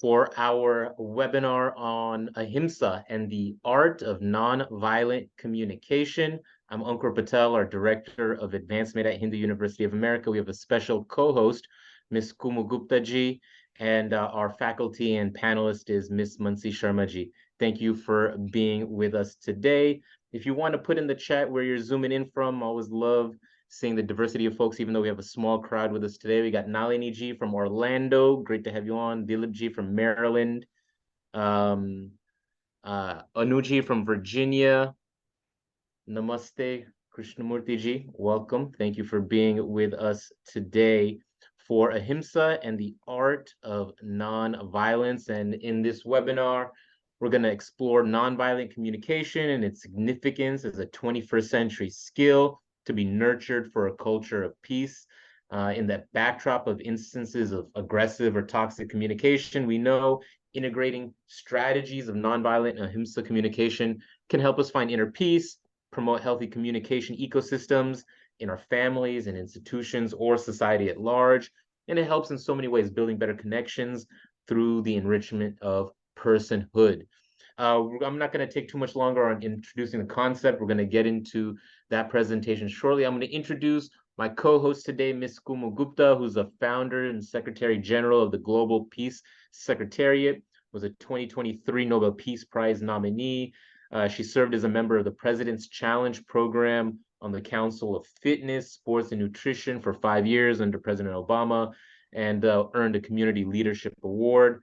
for our webinar on Ahimsa and the art of nonviolent communication. I'm Ankur Patel, our Director of Advancement at Hindu University of America. We have a special co-host, Ms. Kumu Gupta ji, and our faculty and panelist is Ms. Mansi Sharma ji. Thank you for being with us today. If you want to put in the chat where you're zooming in from, I always love seeing the diversity of folks, even though we have a small crowd with us today. We got Nalini G from Orlando. Great to have you on. Dilip G from Maryland. Anuji from Virginia. Namaste. Krishnamurti Ji, welcome. Thank you for being with us today for Ahimsa and the art of nonviolence. And in this webinar, we're going to explore nonviolent communication and its significance as a 21st century skill to be nurtured for a culture of peace. In that backdrop of instances of aggressive or toxic communication, we know integrating strategies of nonviolent ahimsa communication can help us find inner peace, promote healthy communication ecosystems in our families and institutions or society at large. And it helps in so many ways, building better connections through the enrichment of personhood. I'm not going to take too much longer on introducing the concept. We're going to get into that presentation shortly. I'm going to introduce my co-host today, Ms. Kumu Gupta, who's a founder and Secretary General of the Global Peace Secretariat, was a 2023 Nobel Peace Prize nominee. She served as a member of the President's Challenge Program on the Council of Fitness, Sports, and Nutrition for 5 years under President Obama, and earned a Community Leadership Award.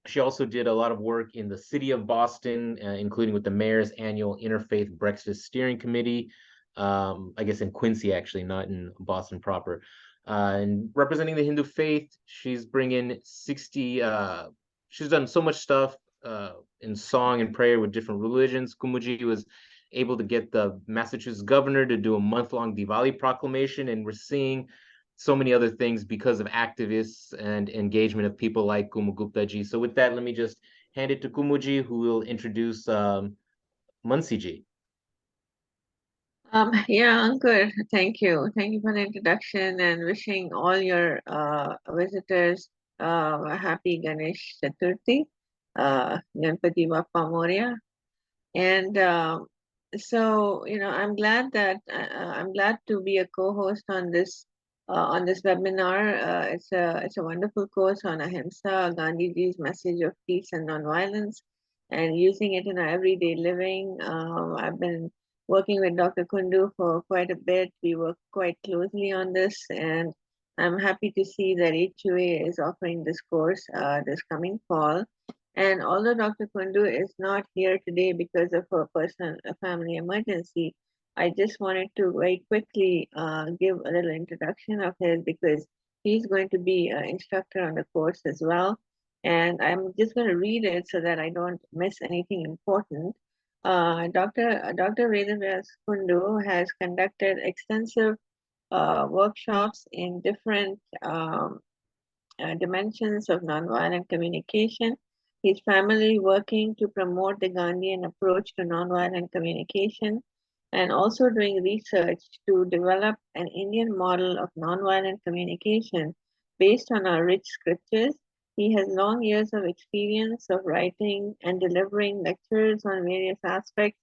She also did a lot of work in the city of Boston, including with the mayor's annual Interfaith Breakfast Steering Committee, I guess in Quincy, actually, not in Boston proper. And representing the Hindu faith, she's bringing 60, she's done so much stuff in song and prayer with different religions. Kumuji was able to get the Massachusetts governor to do a month-long Diwali proclamation, and we're seeing so many other things because of activists and engagement of people like Kumu Gupta ji. So with that, let me just hand it to Kumuji, who will introduce Mansi ji. Yeah, Ankur, thank you. Thank you for the introduction and wishing all your visitors a happy Ganesh Chaturthi, Ganpati Bappa Moria. And so, I'm glad that I'm glad to be a co-host on this webinar. It's a wonderful course on Ahimsa, Gandhiji's message of peace and nonviolence, and using it in our everyday living. I've been working with Dr. Kundu for quite a bit. We work quite closely on this, and I'm happy to see that HUA is offering this course this coming fall. And although Dr. Kundu is not here today because of a family emergency, I just wanted to very quickly give a little introduction of his because he's going to be an instructor on the course as well. And I'm just going to read it so that I don't miss anything important. Dr. Vedavyas Kundu has conducted extensive workshops in different dimensions of nonviolent communication. He's primarily working to promote the Gandhian approach to nonviolent communication and also doing research to develop an Indian model of nonviolent communication based on our rich scriptures. He has long years of experience of writing and delivering lectures on various aspects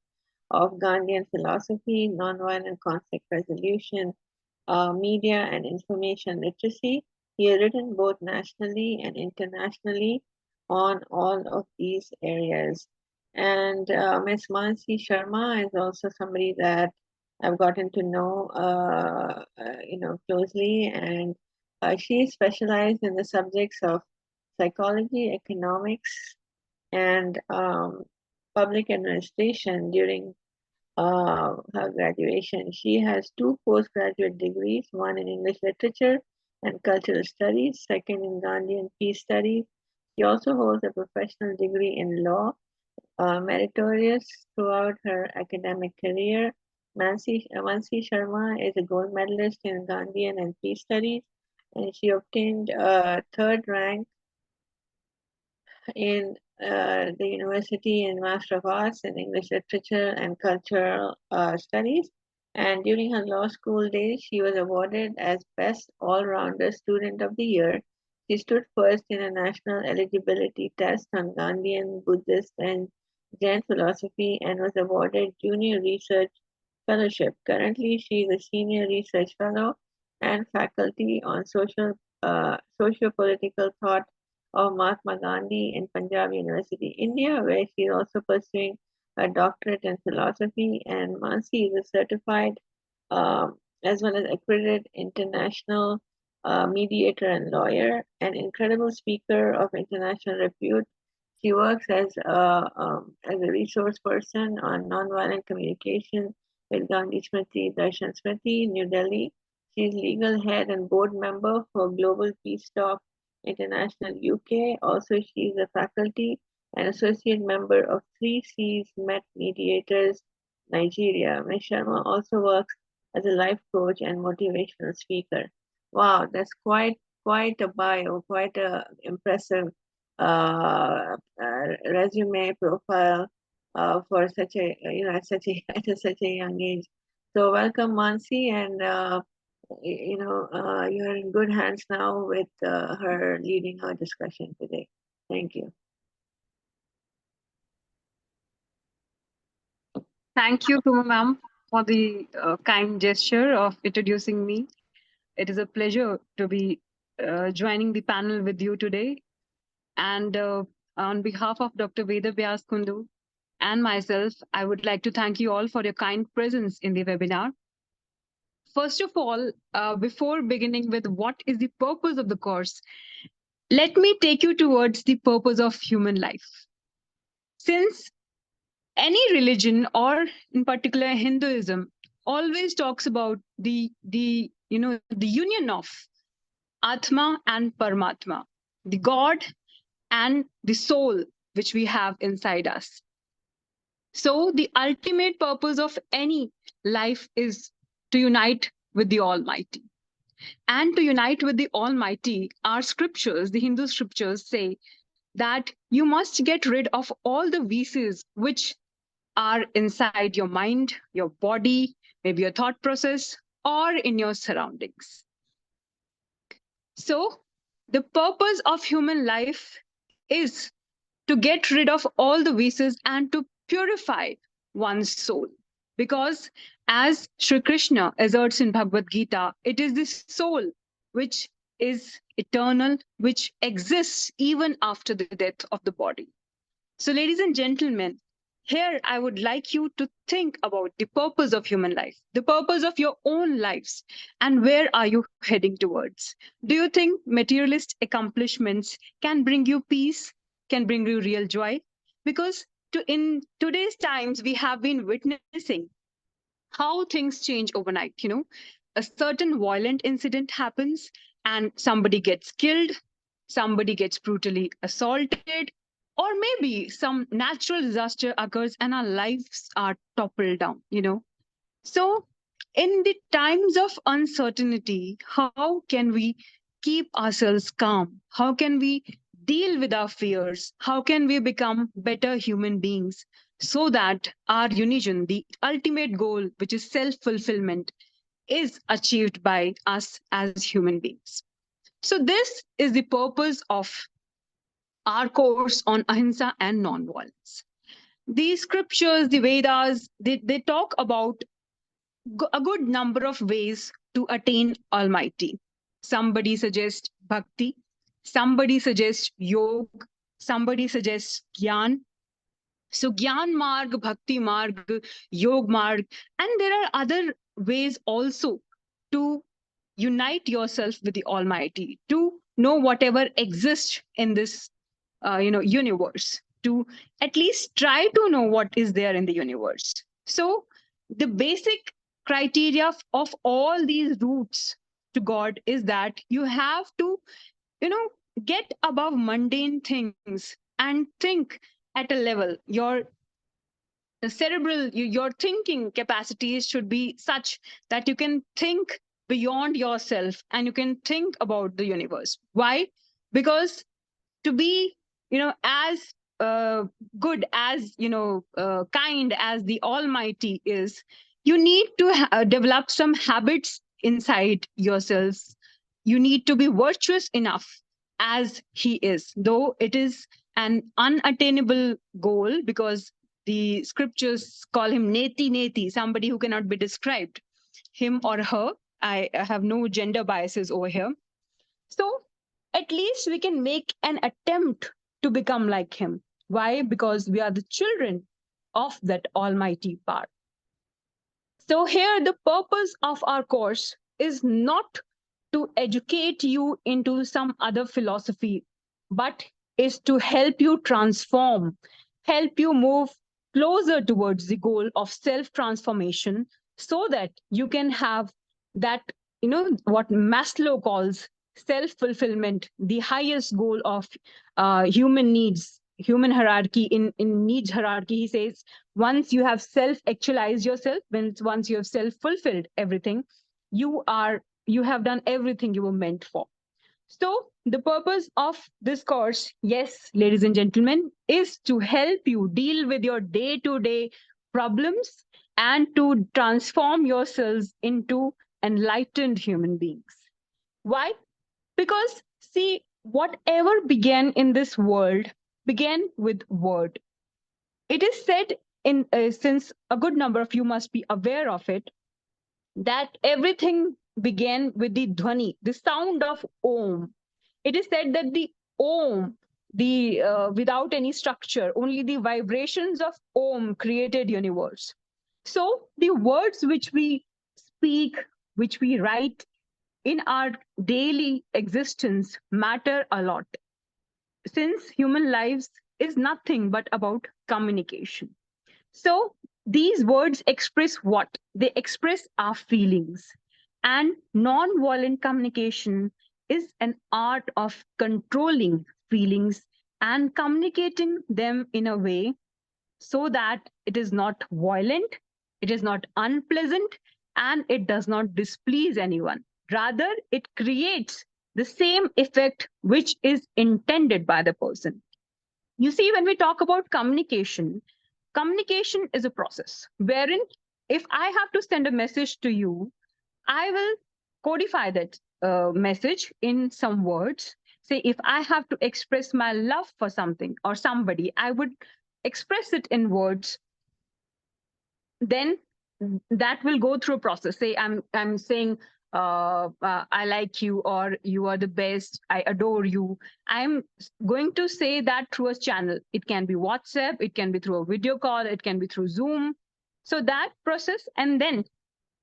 of Gandhian philosophy, nonviolent conflict resolution, media and information literacy. He has written both nationally and internationally on all of these areas. And Ms. Mansi Sharma is also somebody that I've gotten to know, closely, and she is specialized in the subjects of psychology, economics, and public administration during her graduation. She has 2 postgraduate degrees, one in English literature and cultural studies, second in Gandhian peace studies. She also holds a professional degree in law, meritorious throughout her academic career. Mansi Sharma is a gold medalist in Gandhian and peace studies, and she obtained a 3rd rank in the university in Master of Arts in English Literature and Cultural Studies. And during her law school days, she was awarded as Best All-Rounder Student of the Year. She stood first in a national eligibility test on Gandhian, Buddhist, and Jain philosophy and was awarded Junior Research Fellowship. Currently, she is a Senior Research Fellow and faculty on socio-political thought of Mahatma Gandhi in Punjab University, India, where she is also pursuing a doctorate in philosophy. And Mansi is a certified as well as accredited international mediator and lawyer, an incredible speaker of international repute. She works as a resource person on nonviolent communication with Gandhi Smriti Darshan Smriti, New Delhi. She is legal head and board member for Global Peace Talk International UK. Also, she is a faculty and associate member of 3Cs Met Mediators Nigeria. Ms. Sharma also works as a life coach and motivational speaker. Wow, that's quite a bio, quite a impressive resume profile for such a at such a young age. So welcome, Mansi, and you're in good hands now with her leading our discussion today. Thank you. Thank you, Tuma ma'am, for the kind gesture of introducing me. It is a pleasure to be joining the panel with you today. And on behalf of Dr. Veda Vyas Kundu and myself, I would like to thank you all for your kind presence in the webinar. First of all, before beginning with what is the purpose of the course, let me take you towards the purpose of human life. Since any religion, or in particular Hinduism, always talks about the union of Atma and Paramatma, the God and the soul which we have inside us. So the ultimate purpose of any life is to unite with the Almighty. And to unite with the Almighty, our scriptures, the Hindu scriptures, say that you must get rid of all the vices which are inside your mind, your body, maybe your thought process, or in your surroundings. So, the purpose of human life is to get rid of all the vices and to purify one's soul. Because, as Sri Krishna asserts in Bhagavad Gita, it is the soul which is eternal, which exists even after the death of the body. So, ladies and gentlemen, here I would like you to think about the purpose of human life, the purpose of your own lives, and where are you heading towards? Do you think materialist accomplishments can bring you peace, can bring you real joy? Because in today's times, we have been witnessing how things change overnight. A certain violent incident happens and somebody gets killed, somebody gets brutally assaulted, or maybe some natural disaster occurs and our lives are toppled down. So, in the times of uncertainty, how can we keep ourselves calm? How can we deal with our fears? How can we become better human beings so that our union, the ultimate goal, which is self fulfillment, is achieved by us as human beings? So, this is the purpose of our course on ahimsa and non-violence. The scriptures, the Vedas, they talk about a good number of ways to attain Almighty. Somebody suggests bhakti, somebody suggests yoga, somebody suggests gyan. So gyan marg, bhakti marg, yog marg, and there are other ways also to unite yourself with the Almighty, to know whatever exists in this universe, to at least try to know what is there in the universe. So the basic criteria of all these routes to God is that you have to get above mundane things and think at a level. Your cerebral, your thinking capacities should be such that you can think beyond yourself and you can think about the universe. Why? Because to be as good as kind as the Almighty is, you need to develop some habits inside yourselves. You need to be virtuous enough as he is, though it is an unattainable goal because the scriptures call him neti neti, somebody who cannot be described, him or her. I have no gender biases over here. So at least we can make an attempt to become like him. Why? Because we are the children of that almighty power. So here the purpose of our course is not to educate you into some other philosophy, but is to help you transform, help you move closer towards the goal of self transformation so that you can have that, what Maslow calls self fulfillment, the highest goal of human needs, human hierarchy. In needs hierarchy, he says, once you have self actualized yourself, once you have self fulfilled everything, you have done everything you were meant for. So, the purpose of this course, yes, ladies and gentlemen, is to help you deal with your day to day problems and to transform yourselves into enlightened human beings. Why? Because, see, whatever began in this world began with word. It is said, since a good number of you must be aware of it, that everything began with the dhwani, the sound of Om. It is said that the Om, the without any structure, only the vibrations of Om created universe. So the words which we speak, which we write in our daily existence matter a lot, since human lives is nothing but about communication. So these words express what? They express our feelings. And non-violent communication is an art of controlling feelings and communicating them in a way so that it is not violent, it is not unpleasant, and it does not displease anyone. Rather, it creates the same effect which is intended by the person. You see, when we talk about communication, communication is a process wherein if I have to send a message to you, I will codify that message in some words. Say, if I have to express my love for something or somebody, I would express it in words. Then that will go through a process. Say, I'm saying, I like you, or you are the best, I adore you. I'm going to say that through a channel. It can be WhatsApp, it can be through a video call, it can be through Zoom. So that process, and then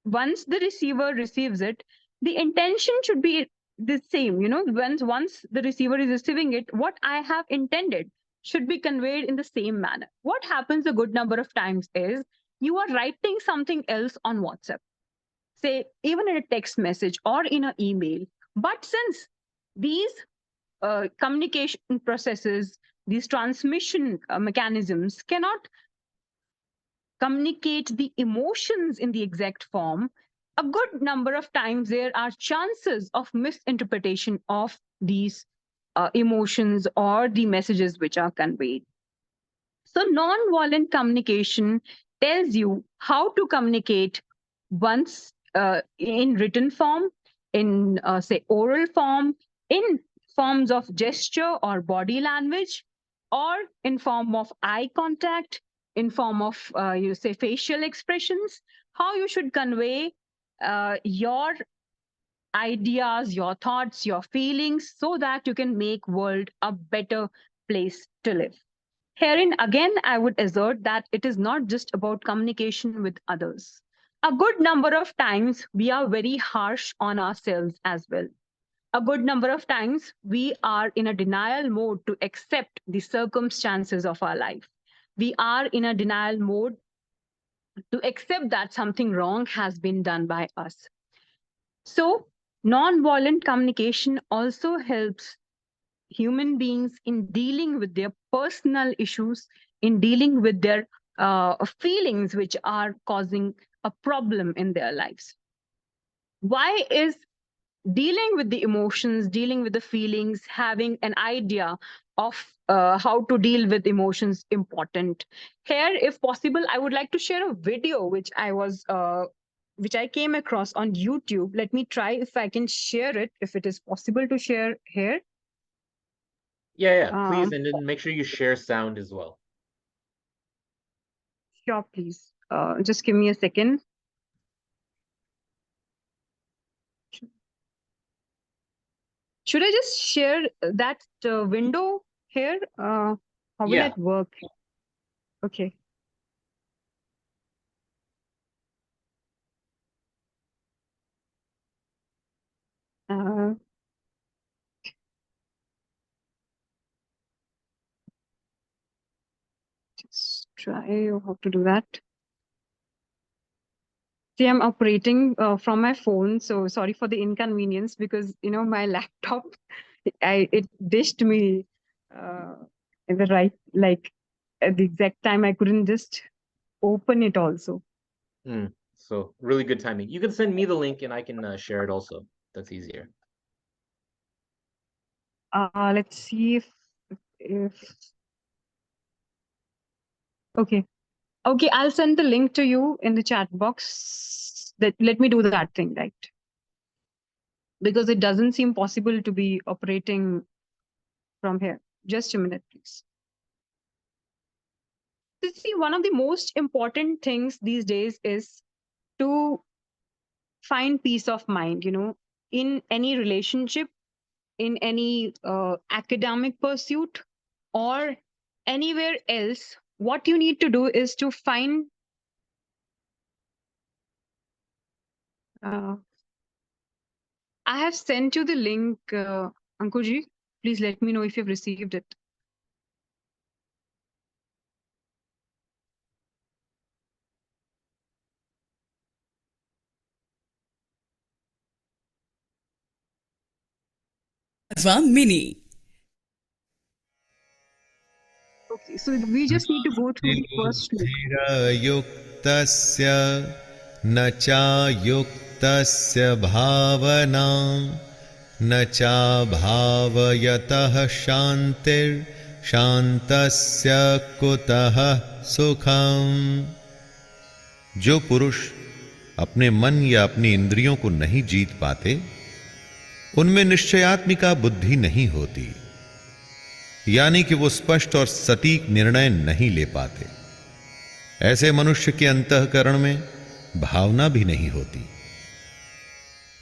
once the receiver receives it, the intention should be the same. Once the receiver is receiving it, what I have intended should be conveyed in the same manner. What happens a good number of times is you are writing something else on WhatsApp, say even in a text message or in an email. But since these communication processes, these transmission mechanisms cannot communicate the emotions in the exact form, a good number of times there are chances of misinterpretation of these emotions or the messages which are conveyed. So, non-violent communication tells you how to communicate once in written form, in say oral form, in forms of gesture or body language, or in form of eye contact, in form of you say facial expressions. How you should convey your ideas, your thoughts, your feelings, so that you can make world a better place to live. Herein, again, I would assert that it is not just about communication with others. A good number of times, we are very harsh on ourselves as well. A good number of times, we are in a denial mode to accept the circumstances of our life. We are in a denial mode to accept that something wrong has been done by us. So, non-violent communication also helps human beings in dealing with their personal issues, in dealing with their feelings which are causing a problem in their lives. Why is dealing with the emotions, dealing with the feelings, having an idea of how to deal with emotions important? Here, if possible, I would like to share a video which I came across on YouTube. Let me try if I can share it, if it is possible to share here. Yeah, please, and then make sure you share sound as well. Sure, please. Just give me a second. Should I just share that window here? How will Yeah. it work? Okay. Uh, just try how to do that. See, I'm operating from my phone, so sorry for the inconvenience because my laptop, it dished me in the right, like at the exact time I couldn't just open it also. So really good timing. You can send me the link and I can share it also. That's easier. Let's see if okay. Okay, I'll send the link to you in the chat box. Let me do that thing, right? Because it doesn't seem possible to be operating from here. Just a minute, please. So see, one of the most important things these days is to find peace of mind, in any relationship, in any academic pursuit, or anywhere else. What you need to do is to find I have sent you the link, Ankuji. Please let me know if you've received it. Mini. Okay, so we just need to go through the first look. युक्तस्य न चायुक्तस्य भावना न चाभावयतः शान्तिर्शान्तस्य कुतः सुखम्। जो पुरुष अपने मन या अपनी इंद्रियों को नहीं जीत पाते, उनमें निश्चयात्मिका बुद्धि नहीं होती, यानी कि वो स्पष्ट और सटीक निर्णय नहीं ले पाते। ऐसे मनुष्य के अंतःकरण में भावना भी नहीं होती।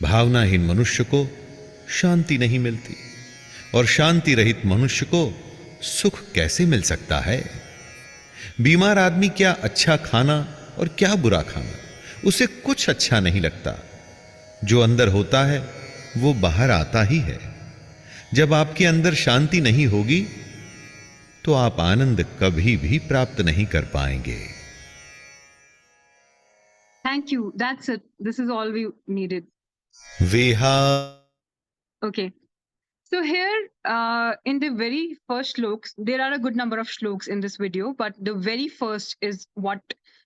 भावनाहीन मनुष्य को शांति नहीं मिलती, और शांति रहित मनुष्य को सुख कैसे मिल सकता है? बीमार आदमी क्या अच्छा खाना और क्या बुरा खाना, उसे कुछ अच्छा नहीं लगता। जो अंदर होता है वो बाहर आता ही है। जब आपके अंदर शांति नहीं होगी तो आप आनंद कभी भी प्राप्त नहीं कर पाएंगे। Thank you. That's it. This is all we needed. Okay. So here, in the very first shloks, there are a good number of shloks in this video, but the very first is what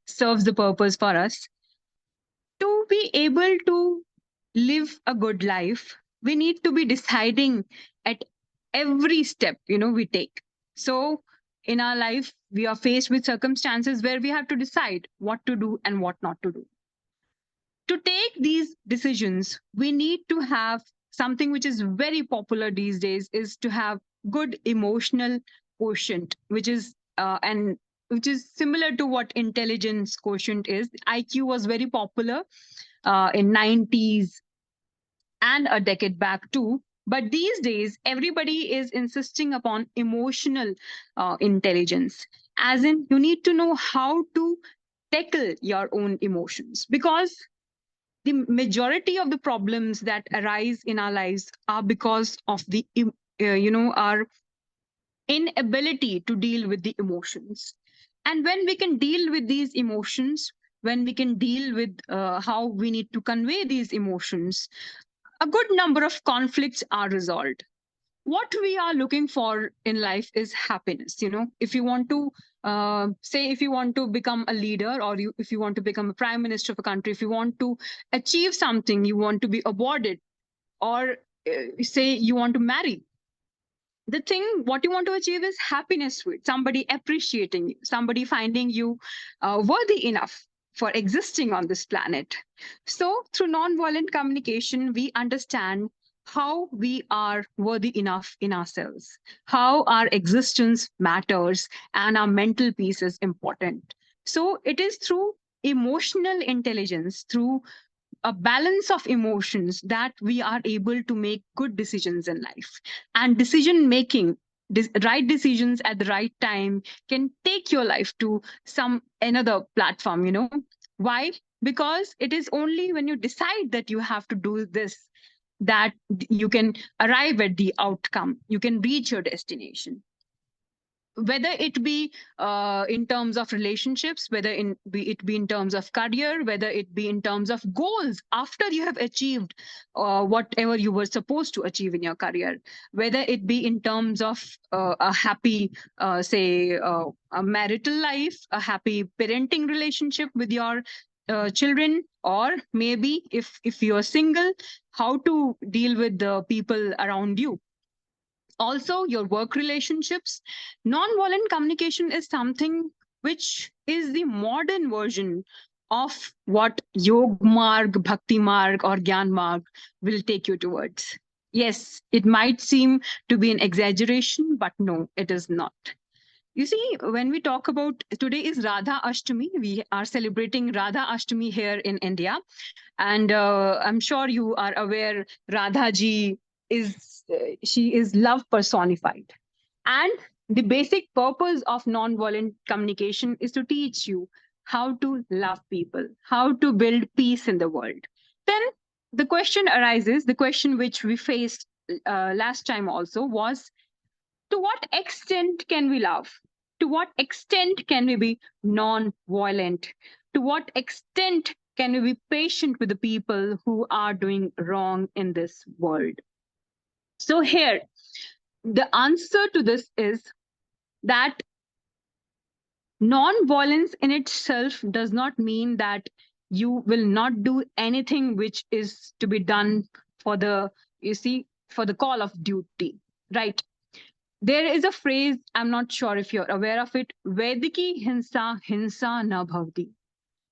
serves the purpose for us. To be able to live a good life, we need to be deciding at every step, we take. So in our life, we are faced with circumstances where we have to decide what to do and what not to do. To take these decisions, we need to have something which is very popular these days, is to have good emotional quotient, which is similar to what intelligence quotient is. IQ was very popular in 90s and a decade back too. But these days, everybody is insisting upon emotional intelligence, as in you need to know how to tackle your own emotions, because the majority of the problems that arise in our lives are because of the our inability to deal with the emotions. And when we can deal with these emotions, when we can deal with how we need to convey these emotions, a good number of conflicts are resolved. What we are looking for in life is happiness. If you want to say, if you want to become a leader, or if you want to become a prime minister of a country, if you want to achieve something, you want to be awarded, or say you want to marry, the thing what you want to achieve is happiness with somebody appreciating you, somebody finding you worthy enough for existing on this planet. So through nonviolent communication, we understand how we are worthy enough in ourselves, how our existence matters, and our mental peace is important. So it is through emotional intelligence, through a balance of emotions, that we are able to make good decisions in life. And decision making, right decisions at the right time, can take your life to some another platform, why? Because it is only when you decide that you have to do this, that you can arrive at the outcome, you can reach your destination, whether it be in terms of relationships, whether it be in terms of career, whether it be in terms of goals after you have achieved whatever you were supposed to achieve in your career, whether it be in terms of a happy, say, a marital life, a happy parenting relationship with your children, or maybe if you're single, how to deal with the people around you, also your work relationships. Non-violent communication is something which is the modern version of what yog marg, bhakti marg, or gyan marg will take you towards. Yes, it might seem to be an exaggeration, but no, it is not. You see, when we talk about, today is Radha Ashtami, we are celebrating Radha Ashtami here in India, and I'm sure you are aware, Radha ji is she is love personified, and the basic purpose of non-violent communication is to teach you how to love people, how to build peace in the world. Then the question arises, the question which we faced last time also was, to what extent can we love? To what extent can we be non-violent? To what extent can we be patient with the people who are doing wrong in this world? So here, the answer to this is that non-violence in itself does not mean that you will not do anything which is to be done for the, you see, for the call of duty, right? There is a phrase, I'm not sure if you're aware of it, Vediki hinsa hinsa na bhavati.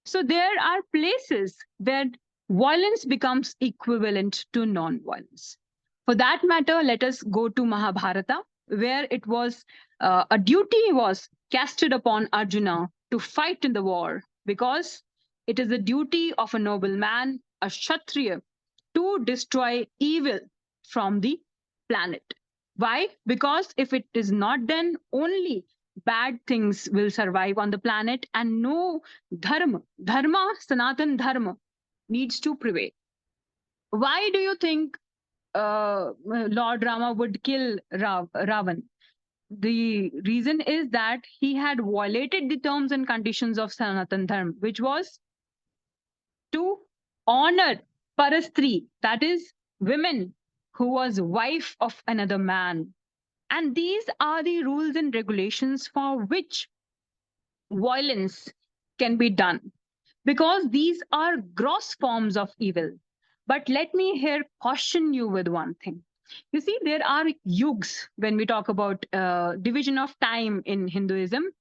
So there are places where violence becomes equivalent to non-violence. For that matter, let us go to Mahabharata, where it was a duty was casted upon Arjuna to fight in the war, because it is the duty of a noble man, a Kshatriya, to destroy evil from the planet. Why? Because if it is not done, only bad things will survive on the planet, and no Sanatan Dharma needs to prevail. Why do you think Lord Rama would kill Ravan? The reason is that he had violated the terms and conditions of Sanatan Dharma, which was to honor Parastri, that is, women who was wife of another man. And these are the rules and regulations for which violence can be done, because these are gross forms of evil. But let me here caution you with one thing. You see, there are yugs when we talk about division of time in Hinduism.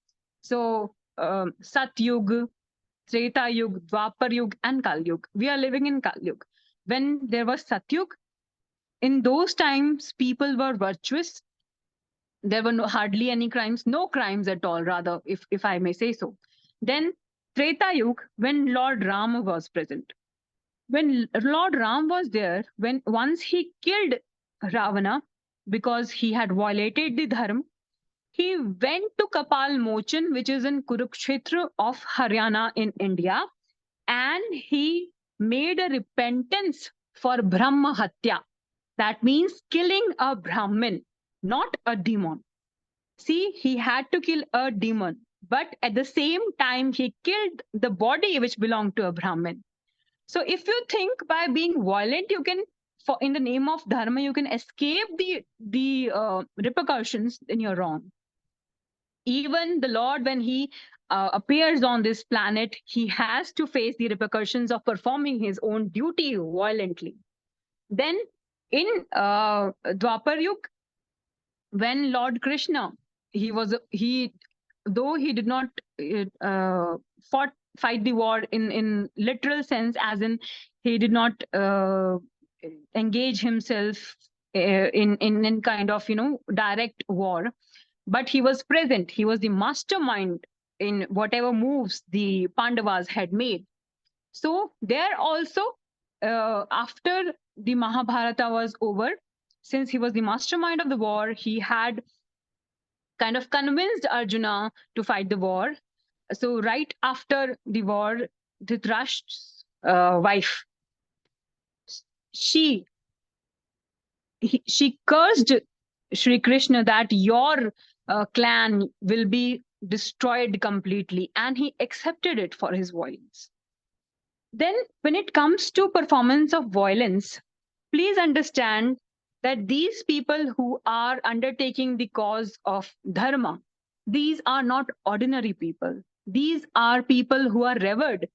So, Sat Yuga, Treta Yuga, Dwapar Yuga, and Kal Yuga. We are living in Kal Yuga. When there was Satyug, in those times, people were virtuous. There were hardly any crimes, no crimes at all, rather, if I may say so. Then Treta Yuga, when Lord Rama was present. When Lord Ram was there, when once he killed Ravana because he had violated the dharma, he went to Kapal Mochan, which is in Kurukshetra of Haryana in India, and he made a repentance for Brahma Hatya. That means killing a Brahmin, not a demon. See, he had to kill a demon, but at the same time, he killed the body which belonged to a Brahmin. So if you think by being violent, you can, for in the name of dharma, you can escape the repercussions, then you're wrong. Even the Lord, when he appears on this planet, he has to face the repercussions of performing his own duty violently. Then in Dwapar Yuga, when Lord Krishna, he though he did not fight the war in literal sense, as in he did not engage himself in kind of direct war, but he was present. He was the mastermind in whatever moves the Pandavas had made. So there also, after the Mahabharata was over, since he was the mastermind of the war, he had kind of convinced Arjuna to fight the war. So right after the war, Dhritarashtra's wife, she she cursed Sri Krishna that your clan will be destroyed completely, and he accepted it for his violence. Then, when it comes to performance of violence, please understand that these people who are undertaking the cause of dharma, these are not ordinary people. These are people who are revered,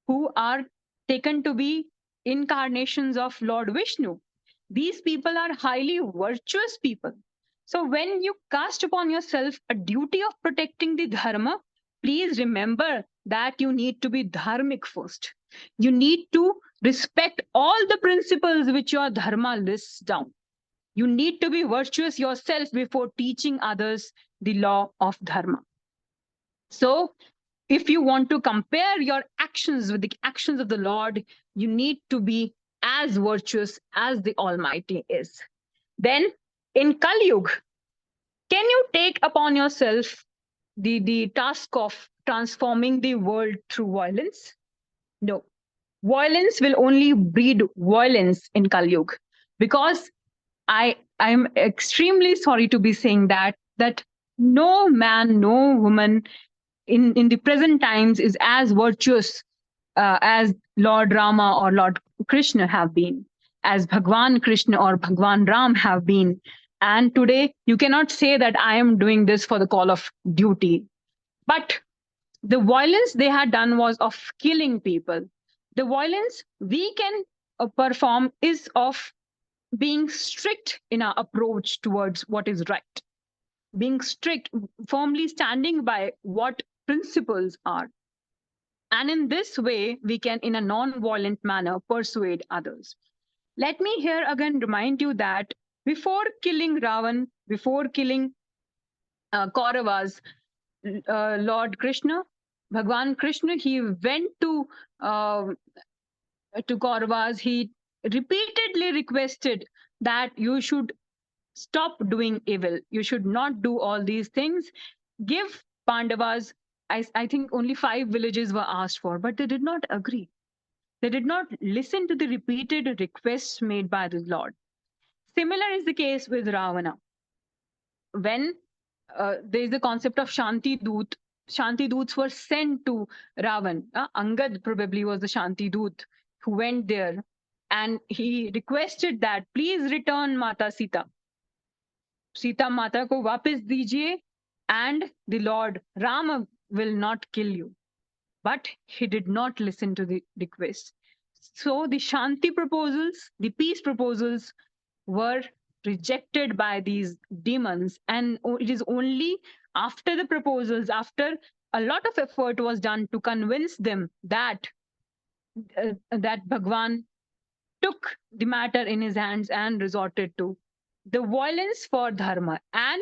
who are taken to be incarnations of Lord Vishnu. These people are highly virtuous people. So when you cast upon yourself a duty of protecting the dharma, please remember that you need to be dharmic first. You need to respect all the principles which your dharma lists down. You need to be virtuous yourself before teaching others the law of dharma. So if you want to compare your actions with the actions of the Lord, you need to be as virtuous as the Almighty is. Then in Kali Yuga, can you take upon yourself the task of transforming the world through violence? No. Violence will only breed violence in Kali Yuga, because I'm extremely sorry to be saying that no man, no woman in the present times is as virtuous as Lord Rama or Lord Krishna have been, as Bhagwan Krishna or Bhagwan Ram have been. And today you cannot say that I am doing this for the call of duty. But the violence they had done was of killing people. The violence we can perform is of being strict in our approach towards what is right, being strict, firmly standing by what principles are. And in this way, we can, in a non-violent manner, persuade others. Let me here again remind you that before killing Ravan, before killing Kauravas, Lord Krishna, Bhagwan Krishna, he went to Kauravas. He repeatedly requested that you should stop doing evil. You should not do all these things. Give Pandavas, I think only 5 villages were asked for, but they did not agree. They did not listen to the repeated requests made by the Lord. Similar is the case with Ravana. When there is the concept of Shanti Doot, Shanti Doots were sent to Ravan. Angad probably was the Shanti Doot who went there, and he requested that please return Mata Sita. Sita Mata ko वापस दीजिए, and the Lord Rama will not kill you. But he did not listen to the request. So the Shanti proposals, the peace proposals, were rejected by these demons. And it is only after the proposals, after a lot of effort was done to convince them that Bhagwan took the matter in his hands and resorted to the violence for dharma. And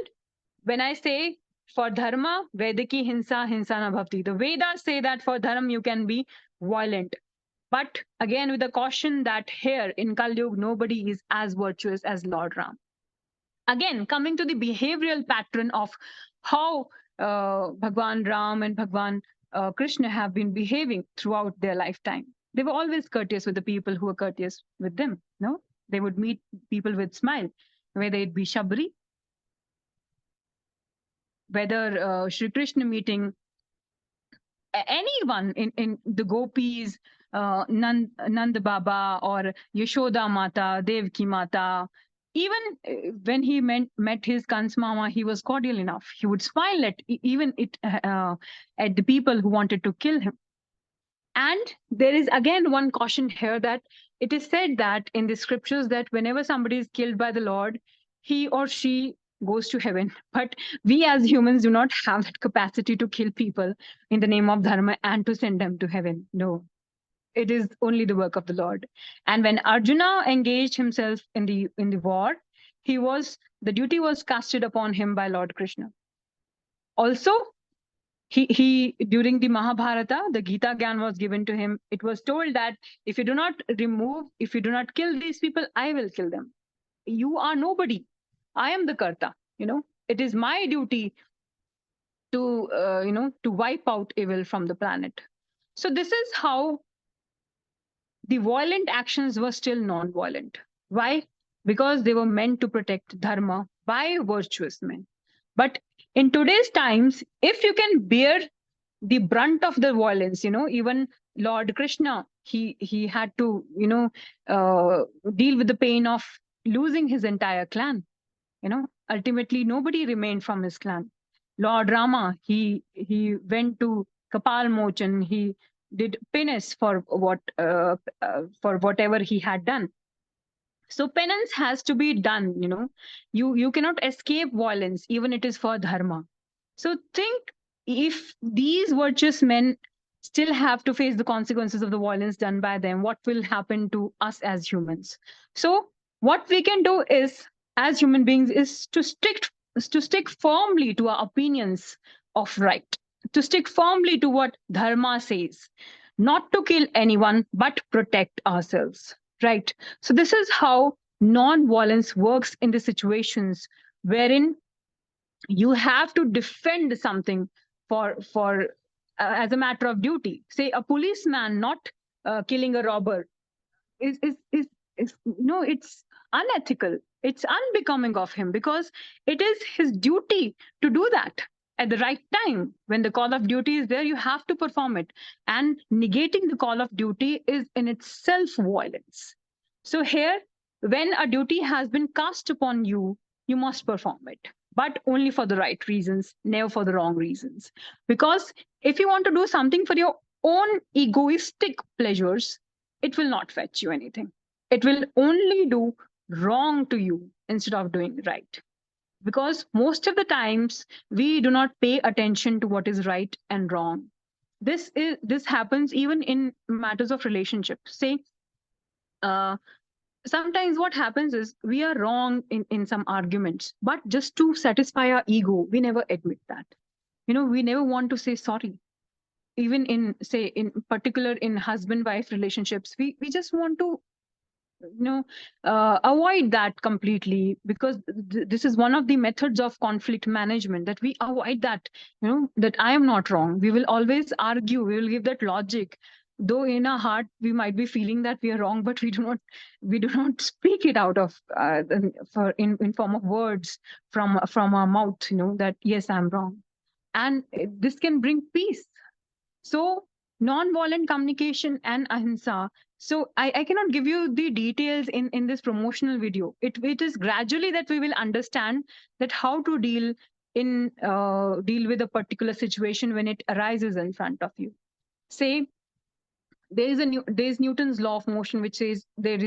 when I say for dharma, Vedaki hinsa, hinsa na bhavti. The Vedas say that for dharma you can be violent. But again, with the caution that here in Kali Yuga, nobody is as virtuous as Lord Ram. Again, coming to the behavioral pattern of how Bhagwan Ram and Bhagwan Krishna have been behaving throughout their lifetime. They were always courteous with the people who were courteous with them. No, they would meet people with smile, whether it be Shabri, whether Sri Krishna meeting anyone in the gopis, Nand Baba or Yashoda Mata, Devki Mata. Even when he met his Kans Mama, he was cordial enough. He would smile at at the people who wanted to kill him. And there is again one caution here, that it is said that in the scriptures that whenever somebody is killed by the Lord, he or she goes to heaven. But we as humans do not have that capacity to kill people in the name of dharma and to send them to heaven. No. It is only the work of the Lord. And when Arjuna engaged himself in the war, the duty was casted upon him by Lord Krishna. Also, he during the Mahabharata, the Gita Gyan was given to him. It was told that if you do not kill these people, I will kill them. You are nobody. I am the Karta. It is my duty to wipe out evil from the planet. So this is how the violent actions were still non-violent. Why? Because they were meant to protect dharma by virtuous men. But in today's times, if you can bear the brunt of the violence, even Lord Krishna, he had to, deal with the pain of losing his entire clan. Ultimately nobody remained from his clan. Lord Rama, he went to Kapal Mochan, he did penance for whatever he had done. So penance has to be done. You cannot escape violence, even it is for dharma. So think, if these virtuous men still have to face the consequences of the violence done by them, what will happen to us as humans? So what we can do is, as human beings, is to stick firmly to our opinions of right, to stick firmly to what dharma says, not to kill anyone, but protect ourselves. Right. So this is how non-violence works in the situations wherein you have to defend something for as a matter of duty. Say a policeman not killing a robber is no, it's unethical. It's unbecoming of him, because it is his duty to do that at the right time. When the call of duty is there, you have to perform it. And negating the call of duty is in itself violence. So here, when a duty has been cast upon you, you must perform it, but only for the right reasons, never for the wrong reasons. Because if you want to do something for your own egoistic pleasures, it will not fetch you anything. It will only do wrong to you instead of doing right. Because most of the times we do not pay attention to what is right and wrong. This happens even in matters of relationships. Say, sometimes what happens is we are wrong in some arguments, but just to satisfy our ego, we never admit that. We never want to say sorry. Even in particular in husband-wife relationships, we just want to avoid that completely, because this is one of the methods of conflict management, that we avoid that. That I am not wrong. We will always argue, we will give that logic, though in our heart we might be feeling that we are wrong, but we do not speak it out of in form of words from our mouth, that yes, I'm wrong. And this can bring peace. So non-violent communication and ahimsa. So I cannot give you the details in this promotional video. It is gradually that we will understand that how to deal with a particular situation when it arises in front of you. Say, there is Newton's law of motion, which says there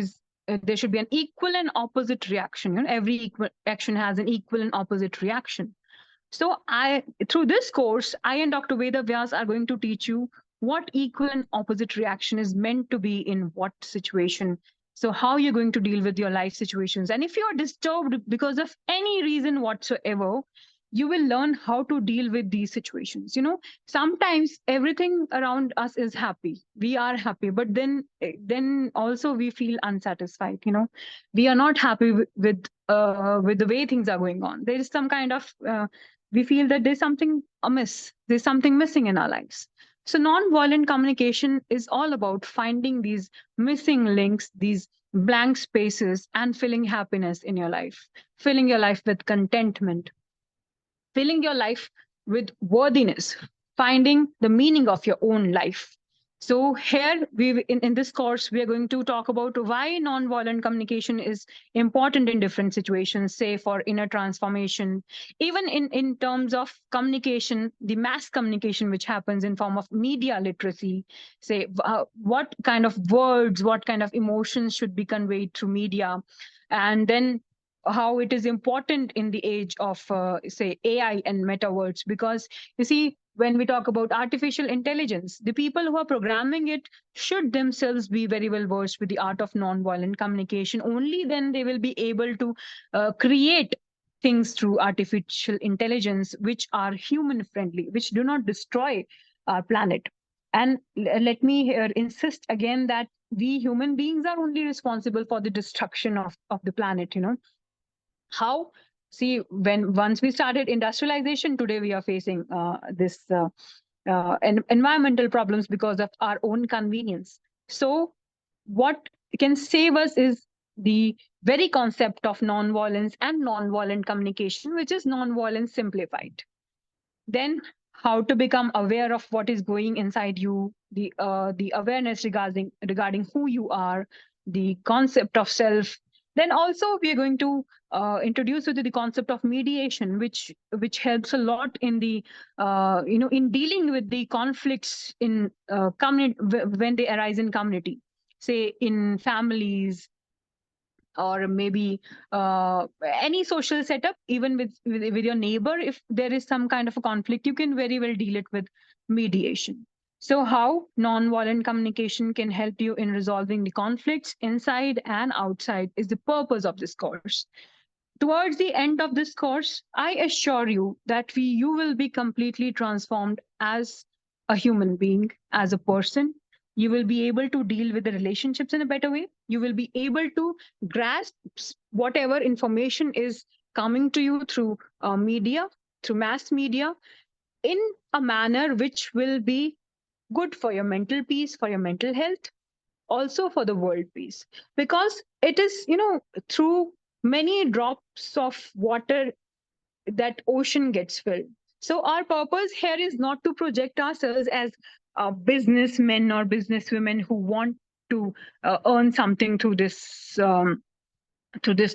should be an equal and opposite reaction. Every equal action has an equal and opposite reaction. So through this course, I and Dr. Veda Vyas are going to teach you what equal and opposite reaction is meant to be in what situation. So how you're going to deal with your life situations. And if you're disturbed because of any reason whatsoever, you will learn how to deal with these situations. Sometimes everything around us is happy. We are happy, but then also we feel unsatisfied. We are not happy with the way things are going on. There is some kind of we feel that there's something amiss, there's something missing in our lives. So non-violent communication is all about finding these missing links, these blank spaces, and filling happiness in your life, filling your life with contentment, filling your life with worthiness, finding the meaning of your own life. So here, in this course, we are going to talk about why non-violent communication is important in different situations, say for inner transformation, even in terms of communication, the mass communication which happens in form of media literacy, say what kind of words, what kind of emotions should be conveyed through media, and then how it is important in the age of, say, AI and metaverse. Because you see, when we talk about artificial intelligence, the people who are programming it should themselves be very well versed with the art of non-violent communication. Only then they will be able to create things through artificial intelligence which are human friendly, which do not destroy our planet. And let me here insist again that we human beings are only responsible for the destruction of the planet. How? See, when once we started industrialization, today we are facing this environmental problems because of our own convenience. So what can save us is the very concept of non-violence and non-violent communication, which is non-violence simplified. Then how to become aware of what is going inside you, the awareness regarding who you are, the concept of self. Then also we are going to introduce you to the concept of mediation, which helps a lot in the in dealing with the conflicts in community when they arise in community, say in families, or maybe any social setup, even with your neighbor. If there is some kind of a conflict, you can very well deal it with mediation. So how non-violent communication can help you in resolving the conflicts inside and outside is the purpose of this course. Towards the end of this course, I assure you that you will be completely transformed as a human being, as a person. You will be able to deal with the relationships in a better way. You will be able to grasp whatever information is coming to you through media, through mass media, in a manner which will be good for your mental peace, for your mental health, also for the world peace. Because it is, through many drops of water that ocean gets filled. So our purpose here is not to project ourselves as businessmen or businesswomen who want to earn something through this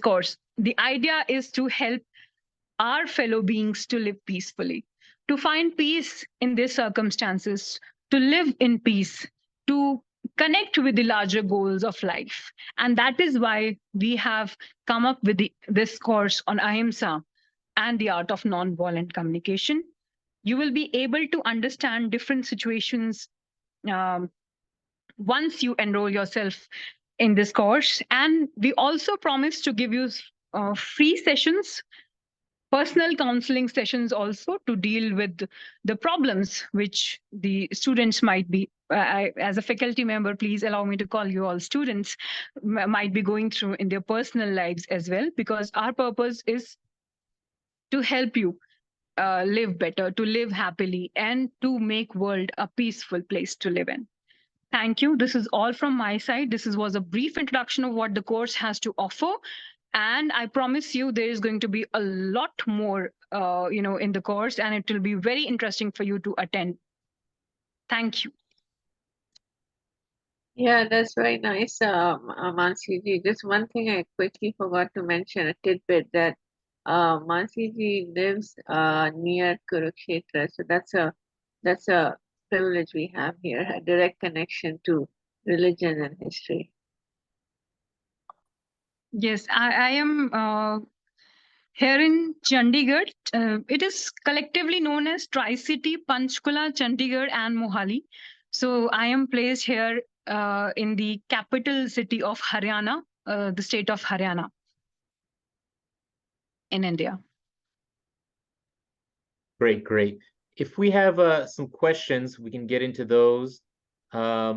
course. The idea is to help our fellow beings to live peacefully, to find peace in their circumstances, to live in peace, to connect with the larger goals of life. And that is why we have come up with this course on ahimsa and the art of non-violent communication. You will be able to understand different situations um, once you enroll yourself in this course. And we also promise to give you free sessions, personal counseling sessions also, to deal with the problems which the students might be, as a faculty member, please allow me to call you all students, might be going through in their personal lives as well, because our purpose is to help you live better, to live happily, and to make world a peaceful place to live in. Thank you. This is all from my side. Was a brief introduction of what the course has to offer. And I promise you there is going to be a lot more, in the course, and it will be very interesting for you to attend. Thank you. Yeah, that's very nice, Mansiji. Just one thing I quickly forgot to mention, a tidbit, that Mansiji lives near Kurukshetra, so that's a privilege we have here, a direct connection to religion and history. Yes, I am here in Chandigarh. It is collectively known as Tri-City, Panchkula, Chandigarh, and Mohali. So I am placed here in the capital city of Haryana, the state of Haryana in India. Great. If we have some questions, we can get into those. I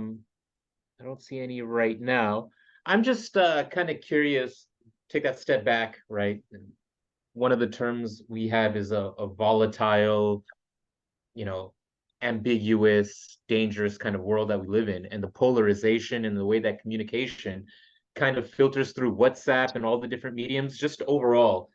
don't see any right now. I'm just kind of curious, take that step back, right? And one of the terms we have is a volatile, ambiguous, dangerous kind of world that we live in, and the polarization and the way that communication kind of filters through WhatsApp and all the different mediums. Just overall,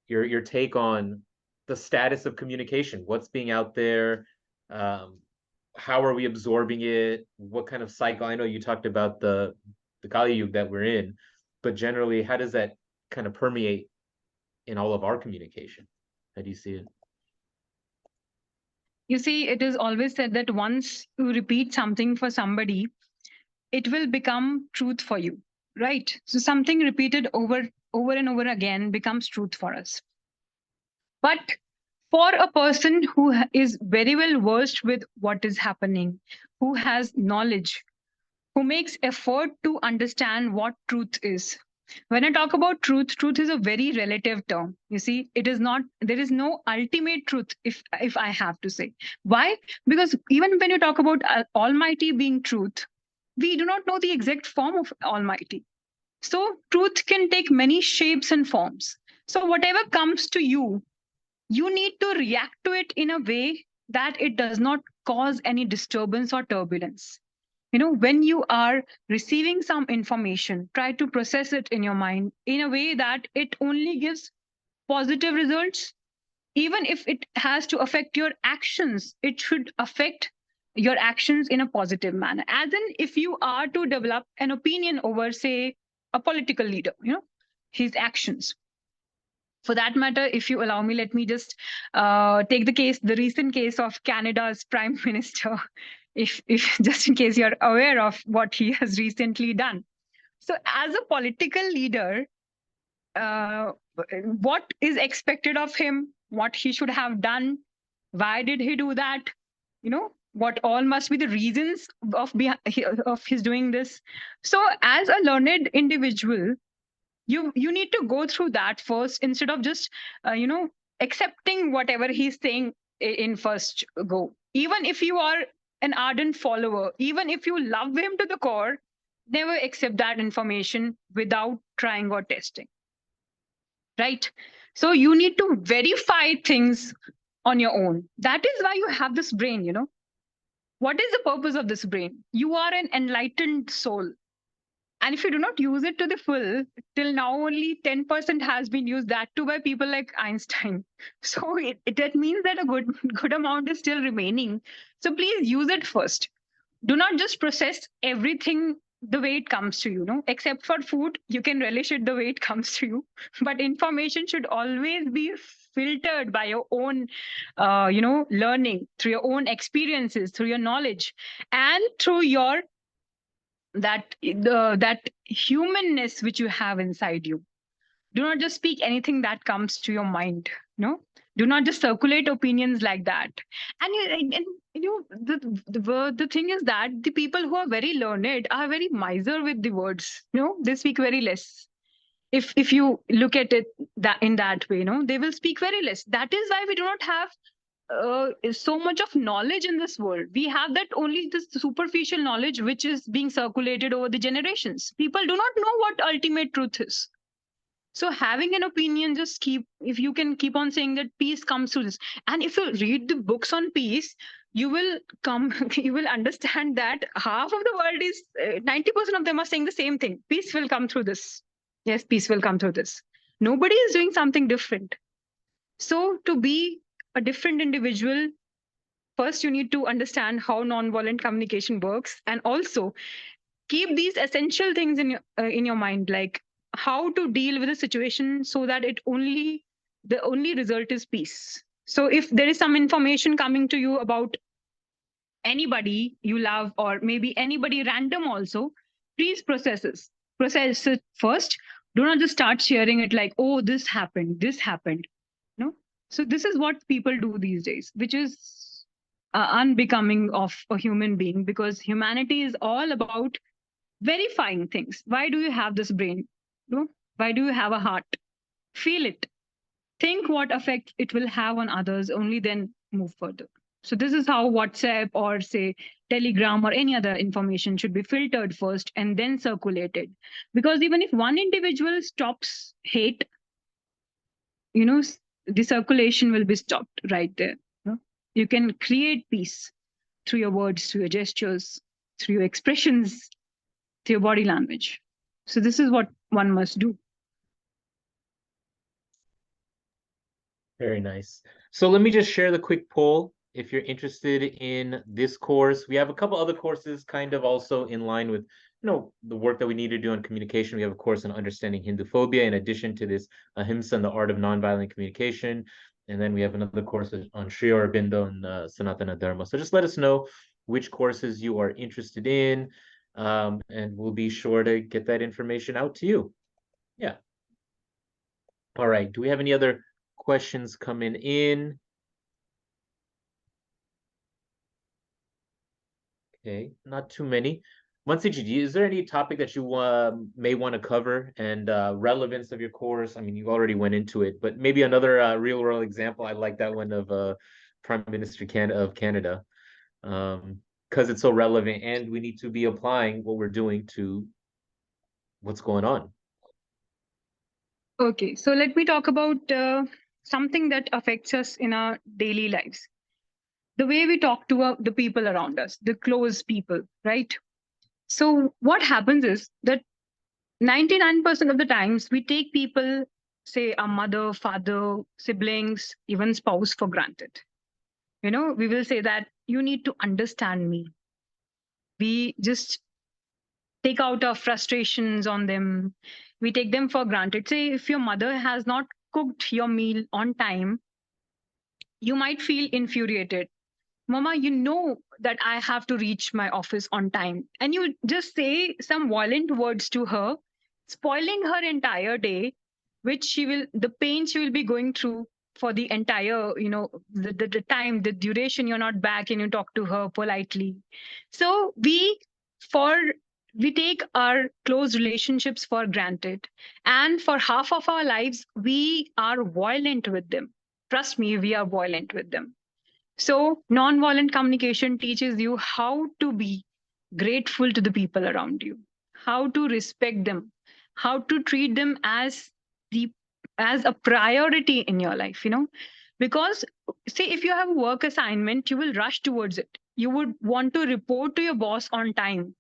your take on the status of communication, what's being out there, how are we absorbing it, what kind of cycle? I know you talked about the Kali Yuga that we're in, but generally, how does that kind of permeate in all of our communication? How do you see it? You see, it is always said that once you repeat something for somebody, it will become truth for you, right? So something repeated over and over again becomes truth for us. But for a person who is very well versed with what is happening, who has knowledge, who makes effort to understand what truth is. When I talk about truth, truth is a very relative term. You see, it is not, there is no ultimate truth, if I have to say. Why? Because even when you talk about Almighty being truth, we do not know the exact form of Almighty. So truth can take many shapes and forms. So whatever comes to you, you need to react to it in a way that it does not cause any disturbance or turbulence. When you are receiving some information, try to process it in your mind in a way that it only gives positive results. Even if it has to affect your actions, it should affect your actions in a positive manner. As in, if you are to develop an opinion over, say, a political leader, his actions. For that matter, if you allow me, let me just take the recent case of Canada's Prime Minister, if just in case you're aware of what he has recently done. So, as a political leader, what is expected of him, what he should have done, why did he do that? What all must be the reasons of his doing this. So, as a learned individual, you need to go through that first instead of just accepting whatever he's saying in first go. Even if you are an ardent follower, even if you love him to the core, never accept that information without trying or testing, right? So you need to verify things on your own. That is why you have this brain. What is the purpose of this brain? You are an enlightened soul. And if you do not use it to the full, till now only 10% has been used, that too by people like Einstein. So that means that a good amount is still remaining. So please use it first. Do not just process everything the way it comes to you. Except for food, you can relish it the way it comes to you. But information should always be filtered by your own, learning, through your own experiences, through your knowledge, and through your that humanness which you have inside you. Do not just speak anything that comes to your mind. Do not just circulate opinions like that. And the thing is that the people who are very learned are very miser with the words. They speak very less. If you look at it that in that way, they will speak very less. That is why we do not have so much of knowledge in this world. We have that only this superficial knowledge which is being circulated over the generations. People do not know what ultimate truth is. So having an opinion, just if you can keep on saying that peace comes through this. And if you read the books on peace, you will understand that half of the world is 90% of them are saying the same thing. Peace will come through this. Yes, peace will come through this. Nobody is doing something different. So to be a different individual, first you need to understand how nonviolent communication works, and also keep these essential things in your mind, like how to deal with a situation so that the only result is peace. So if there is some information coming to you about anybody you love, or maybe anybody random also, please process it first. Do not just start sharing it like, oh, this happened. So this is what people do these days, which is unbecoming of a human being, because humanity is all about verifying things. Why do you have this brain? Why do you have a heart? Feel it. Think what effect it will have on others, only then move further. So this is how WhatsApp or say Telegram or any other information should be filtered first and then circulated. Because even if one individual stops hate, the circulation will be stopped right there. You can create peace through your words, through your gestures, through your expressions, through your body language. So this is what one must do. Very nice. So let me just share the quick poll. If you're interested in this course, we have a couple other courses kind of also in line with the work that we need to do on communication. We have a course on understanding Hinduphobia in addition to this Ahimsa and the art of nonviolent communication. And then we have another course on Sri Aurobindo and Sanatana Dharma. So just let us know which courses you are interested in, and we'll be sure to get that information out to you. Yeah. All right. Do we have any other questions coming in? Okay, not too many. Mansiji, is there any topic that you may want to cover and relevance of your course? I mean, you already went into it, but maybe another real world example. I like that one of Prime Minister of Canada, because it's so relevant, and we need to be applying what we're doing to what's going on. Okay, so let me talk about something that affects us in our daily lives. The way we talk to the people around us, the close people, right? So what happens is that 99% of the times we take people, say our mother, father, siblings, even spouse for granted. You know, we will say that you need to understand me. We just take out our frustrations on them. We take them for granted. Say if your mother has not cooked your meal on time, you might feel infuriated. Mama, you know that I have to reach my office on time. And you just say some violent words to her, spoiling her entire day, which the pain she will be going through for the entire, the time, the duration you're not back and you talk to her politely. So for, we take our close relationships for granted. And for half of our lives, we are violent with them. Trust me, we are violent with them. So, nonviolent communication teaches you how to be grateful to the people around you, how to respect them, how to treat them the as a priority in your life, Because say if you have a work assignment, you will rush towards it. You would want to report to your boss on time.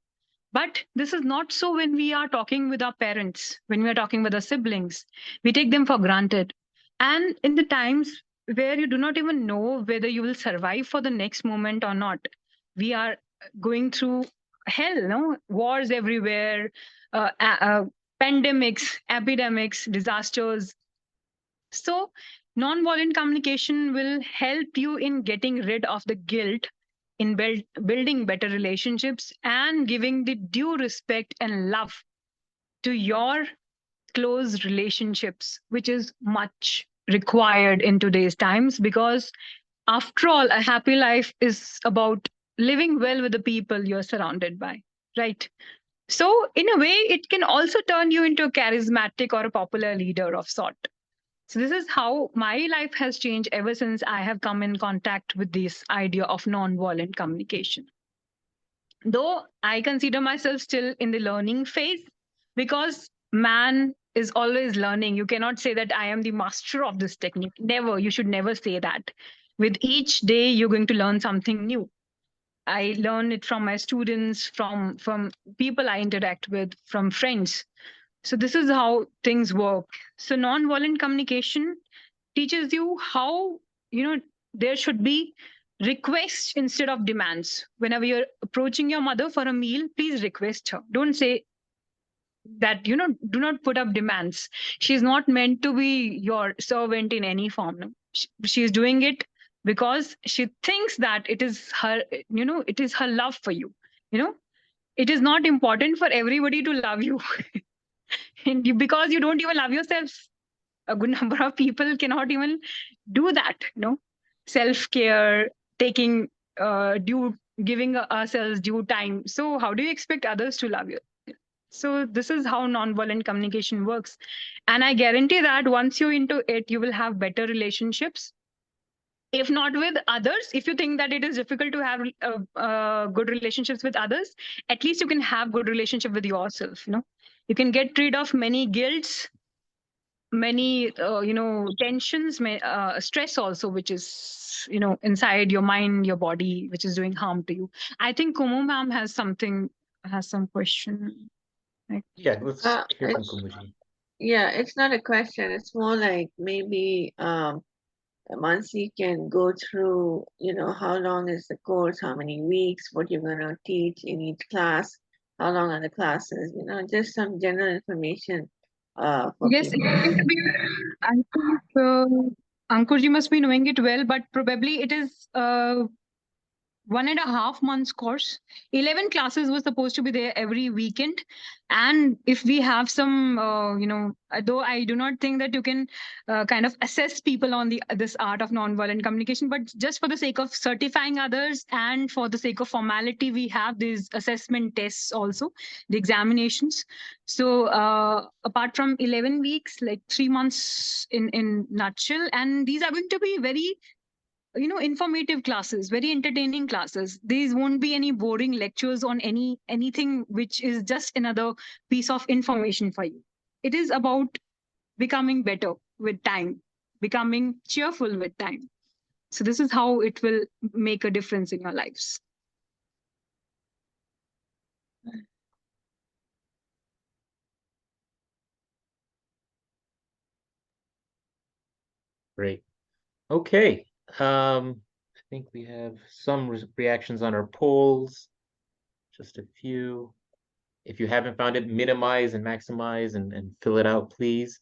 But this is not so when we are talking with our parents, when we are talking with our siblings. We take them for granted. And in the times where you do not even know whether you will survive for the next moment or not, we are going through hell, no? Wars everywhere, pandemics, epidemics, disasters. So, nonviolent communication will help you in getting rid of the guilt, in building better relationships, and giving the due respect and love to your close relationships, which is much required in today's times. Because, after all, a happy life is about living well with the people you're surrounded by, right? So, in a way, it can also turn you into a charismatic or a popular leader of sort. So this is how my life has changed ever since I have come in contact with this idea of non-violent communication. Though I consider myself still in the learning phase, because man is always learning. You cannot say that I am the master of this technique. Never. You should never say that. With each day, you're going to learn something new. I learn it from my students, from people I interact with, from friends. So this is how things work. So non-violent communication teaches you how, there should be requests instead of demands. Whenever you're approaching your mother for a meal, please request her. Don't say that, do not put up demands. She's not meant to be your servant in any form. No? She's doing it because she thinks that it is her, it is her love for you. You know, it is not important for everybody to love you. And because you don't even love yourself, a good number of people cannot even do that. Self-care, taking giving ourselves due time. So how do you expect others to love you? So this is how nonviolent communication works. And I guarantee that once you're into it, you will have better relationships. If not with others, if you think that it is difficult to have good relationships with others, at least you can have good relationship with yourself. You can get rid of many guilts, many tensions, stress also, which is inside your mind, your body, which is doing harm to you. I think Kumu ma'am has some question. Yeah, let's hear from It's, Kumuji. yeah, it's not a question. It's more like maybe Mansi can go through, how long is the course, how many weeks, what you're going to teach in each class, how long are the classes, just some general information for Yes, people. it's going to be. I think Ankurji must be knowing it well, but probably it is 1.5 months course. 11 classes were supposed to be there every weekend. And if we have some, though I do not think that you can kind of assess people on this art of nonviolent communication, but just for the sake of certifying others and for the sake of formality, we have these assessment tests also, the examinations. So apart from 11 weeks, like 3 months in nutshell, and these are going to be very informative classes, very entertaining classes. These won't be any boring lectures on anything which is just another piece of information for you. It is about becoming better with time, becoming cheerful with time. So this is how it will make a difference in your lives. Great. Okay. I think we have some reactions on our polls. Just a few. If you haven't found it, minimize and maximize and fill it out, please.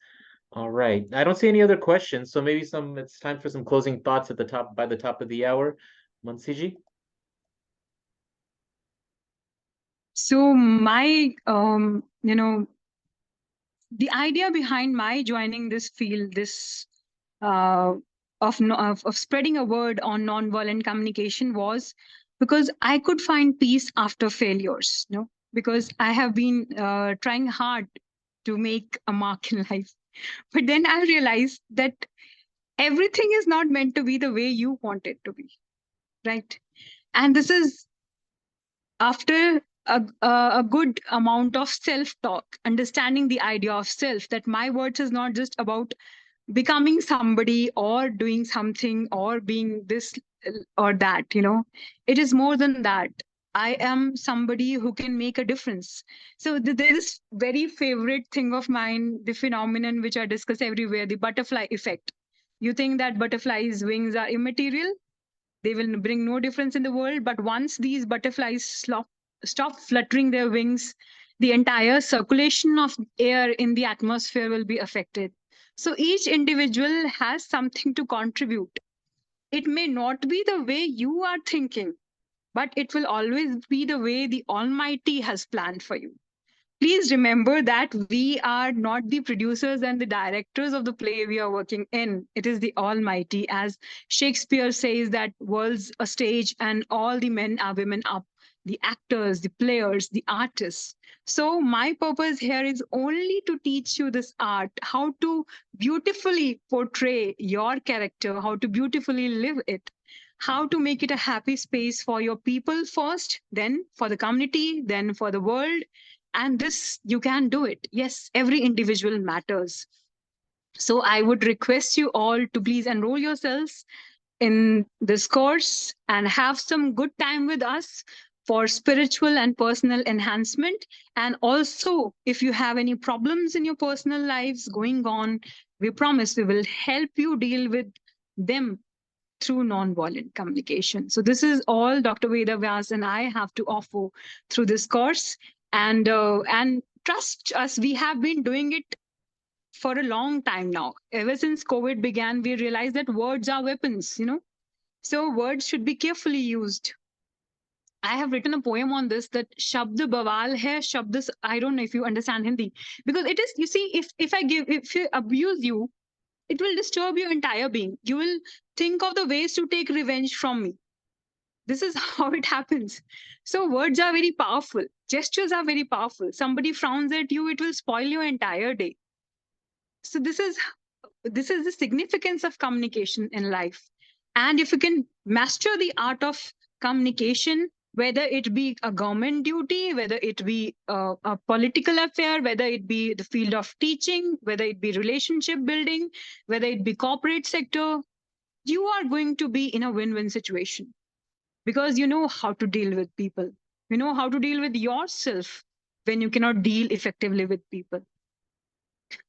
All right. I don't see any other questions, so maybe it's time for some closing thoughts at the top, by the top of the hour. Mansiji? So my, the idea behind my joining this field, this of spreading a word on nonviolent communication was because I could find peace after failures. Because I have been trying hard to make a mark in life, but then I realized that everything is not meant to be the way you want it to be, right? And this is after a good amount of self-talk, understanding the idea of self, that my words is not just about becoming somebody or doing something or being this or that. It is more than that. I am somebody who can make a difference. So there is very favorite thing of mine, the phenomenon which I discuss everywhere, the butterfly effect. You think that butterflies wings are immaterial, they will bring no difference in the world, but once these butterflies stop fluttering their wings, the entire circulation of air in the atmosphere will be affected. So each individual has something to contribute. It may not be the way you are thinking, but it will always be the way the Almighty has planned for you. Please remember that we are not the producers and the directors of the play we are working in. It is the Almighty. As Shakespeare says, that world's a stage and all the men are women up, the actors, the players, the artists. So, my purpose here is only to teach you this art, how to beautifully portray your character, how to beautifully live it, how to make it a happy space for your people first, then for the community, then for the world. And this, you can do it. Yes, every individual matters. So I would request you all to please enroll yourselves in this course and have some good time with us for spiritual and personal enhancement. And also, if you have any problems in your personal lives going on, we promise we will help you deal with them through nonviolent communication. So this is all Dr. Veda Vyas and I have to offer through this course. And trust us, we have been doing it for a long time now. Ever since COVID began, we realized that words are weapons. So words should be carefully used. I have written a poem on this, that Shabd Bawal hai, Shabd, I don't know if you understand Hindi. Because it is, you see, if I abuse you, it will disturb your entire being. You will think of the ways to take revenge from me. This is how it happens. So words are very powerful. Gestures are very powerful. Somebody frowns at you, it will spoil your entire day. So this is the significance of communication in life. And if you can master the art of communication, whether it be a government duty, whether it be a political affair, whether it be the field of teaching, whether it be relationship building, whether it be corporate sector, you are going to be in a win-win situation because you know how to deal with people. You know how to deal with yourself when you cannot deal effectively with people.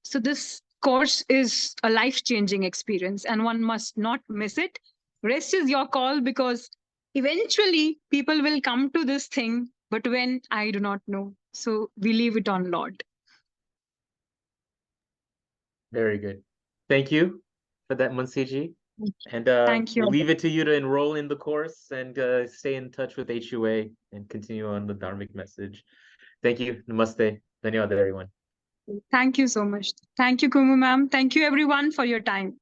So this course is a life-changing experience and one must not miss it. Rest is your call because eventually people will come to this thing, but when, I do not know. So we leave it on Lord. Very good. Thank you for that, Mansiji. And Thank you. we'll leave it to you to enroll in the course and stay in touch with HUA and continue on the Dharmic message. Thank you. Namaste. Dhanyawad, everyone. Thank you so much. Thank you, Kumu ma'am. Thank you, everyone, for your time.